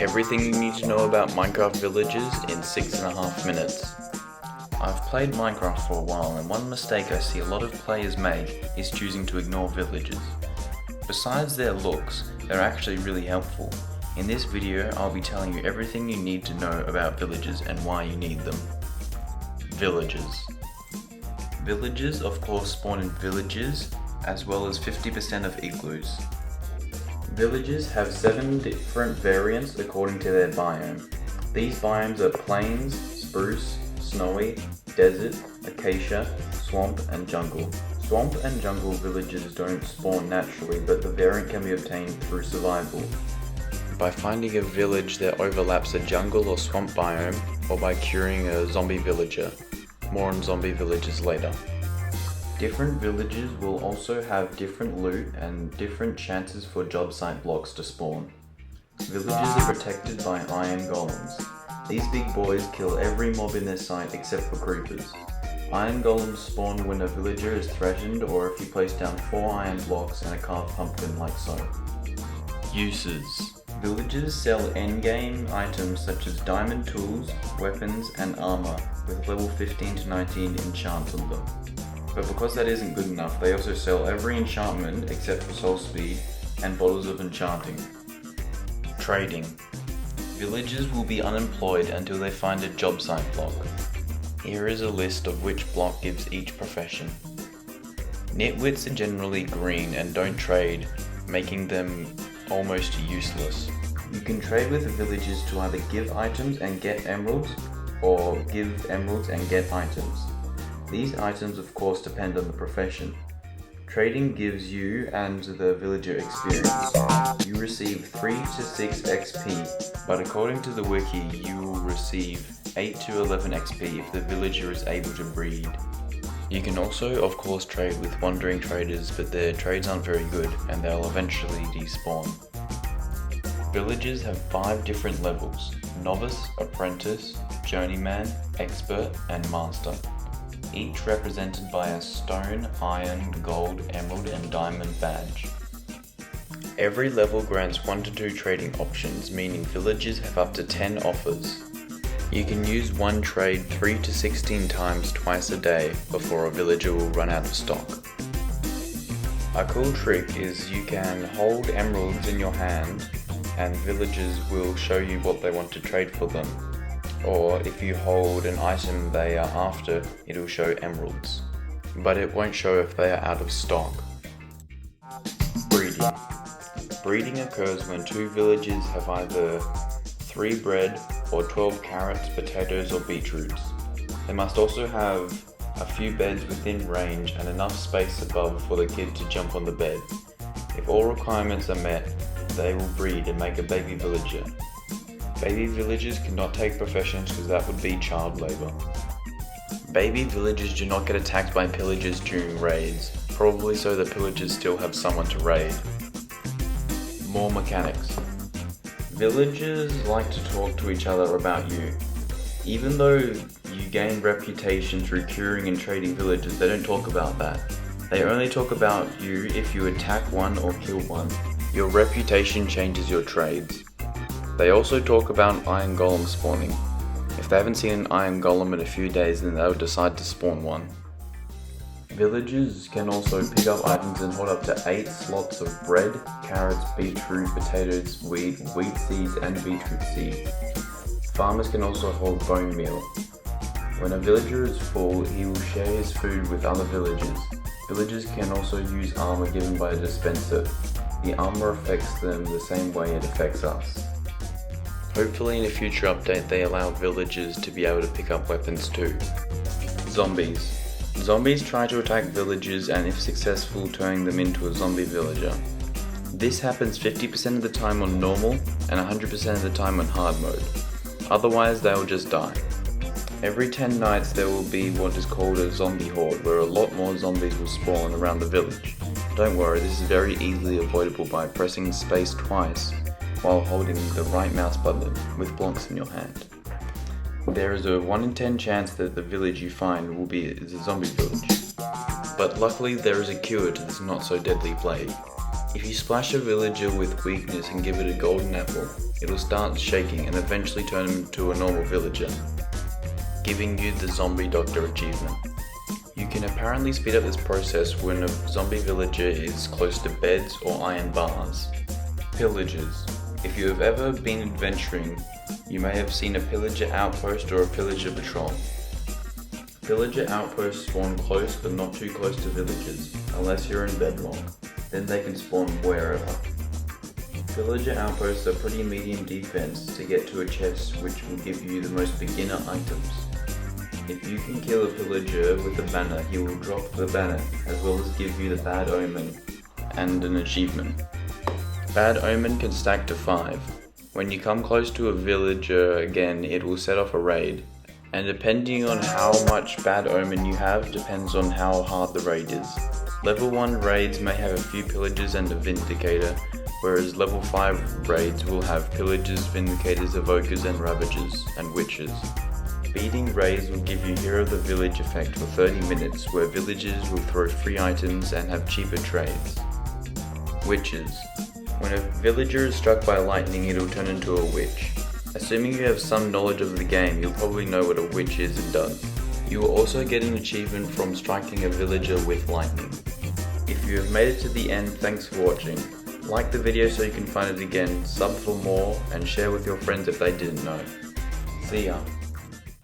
Everything you need to know about Minecraft villages in 6.5 minutes. I've played Minecraft for a while, and one mistake I see a lot of players make is choosing to ignore villages. Besides their looks, they're actually really helpful. In this video, I'll be telling you everything you need to know about villages and why you need them. Villages. Villages of course spawn in villages, as well as 50% of igloos. Villages have 7 different variants according to their biome. These biomes are plains, spruce, snowy, desert, acacia, swamp, and jungle. Swamp and jungle villages don't spawn naturally, but the variant can be obtained through survival. By finding a village that overlaps a jungle or swamp biome, or by curing a zombie villager. More on zombie villages later. Different villages will also have different loot and different chances for job site blocks to spawn. Villages are protected by iron golems. These big boys kill every mob in their sight except for creepers. Iron golems spawn when a villager is threatened or if you place down 4 iron blocks and a carved pumpkin like so. Uses. Villages sell endgame items such as diamond tools, weapons, and armor with level 15 to 19 enchants on them. But because that isn't good enough, they also sell every enchantment except for soul speed and bottles of enchanting. Trading. Villagers will be unemployed until they find a job site block. Here is a list of which block gives each profession. Nitwits are generally green and don't trade, making them almost useless. You can trade with the villagers to either give items and get emeralds, or give emeralds and get items. These items of course depend on the profession. Trading gives you and the villager experience. You receive 3 to 6 XP, but according to the wiki you will receive 8 to 11 XP if the villager is able to breed. You can also of course trade with wandering traders, but their trades aren't very good and they'll eventually despawn. Villagers have 5 different levels: novice, apprentice, journeyman, expert, and master. Each represented by a stone, iron, gold, emerald, and diamond badge. Every level grants 1 to 2 trading options, meaning villagers have up to 10 offers. You can use one trade 3 to 16 times twice a day before a villager will run out of stock. A cool trick is you can hold emeralds in your hand and villagers will show you what they want to trade for them. Or if you hold an item they are after, it'll show emeralds. But it won't show if they are out of stock. Breeding. Breeding occurs when 2 villagers have either 3 bread or 12 carrots, potatoes, or beetroots. They must also have a few beds within range and enough space above for the kid to jump on the bed. If all requirements are met, they will breed and make a baby villager. Baby villagers cannot take professions because that would be child labor. Baby villagers do not get attacked by pillagers during raids, probably so the pillagers still have someone to raid. More mechanics. Villagers like to talk to each other about you. Even though you gain reputation through curing and trading villagers, they don't talk about that. They only talk about you if you attack one or kill one. Your reputation changes your trades. They also talk about iron golem spawning. If they haven't seen an iron golem in a few days, then they'll decide to spawn one. Villagers can also pick up items and hold up to 8 slots of bread, carrots, beetroot, potatoes, wheat seeds, and beetroot seeds. Farmers can also hold bone meal. When a villager is full, he will share his food with other villagers. Villagers can also use armor given by a dispenser. The armor affects them the same way it affects us. Hopefully in a future update they allow villagers to be able to pick up weapons too. Zombies. Zombies try to attack villagers and if successful turning them into a zombie villager. This happens 50% of the time on normal and 100% of the time on hard mode. Otherwise they will just die. Every 10 nights there will be what is called a zombie horde, where a lot more zombies will spawn around the village. Don't worry, this is very easily avoidable by pressing space twice while holding the right mouse button with blocks in your hand. There is a 1 in 10 chance that the village you find will be a zombie village. But luckily there is a cure to this not so deadly plague. If you splash a villager with weakness and give it a golden apple, it'll start shaking and eventually turn into a normal villager, giving you the Zombie Doctor achievement. You can apparently speed up this process when a zombie villager is close to beds or iron bars. Pillagers. If you have ever been adventuring, you may have seen a pillager outpost or a pillager patrol. Pillager outposts spawn close but not too close to villagers, unless you're in bedrock. Then they can spawn wherever. Villager outposts are pretty medium defense to get to a chest which will give you the most beginner items. If you can kill a pillager with a banner, he will drop the banner, as well as give you the bad omen and an achievement. Bad omen can stack to 5. When you come close to a villager again, it will set off a raid. And depending on how much bad omen you have, depends on how hard the raid is. Level 1 raids may have a few pillagers and a vindicator, whereas level 5 raids will have pillagers, vindicators, evokers and ravagers, and witches. Beating raids will give you Hero of the Village effect for 30 minutes, where villagers will throw free items and have cheaper trades. Witches. When a villager is struck by lightning, it'll turn into a witch. Assuming you have some knowledge of the game, you'll probably know what a witch is and does. You will also get an achievement from striking a villager with lightning. If you have made it to the end, thanks for watching. Like the video so you can find it again, sub for more, and share with your friends if they didn't know. See ya.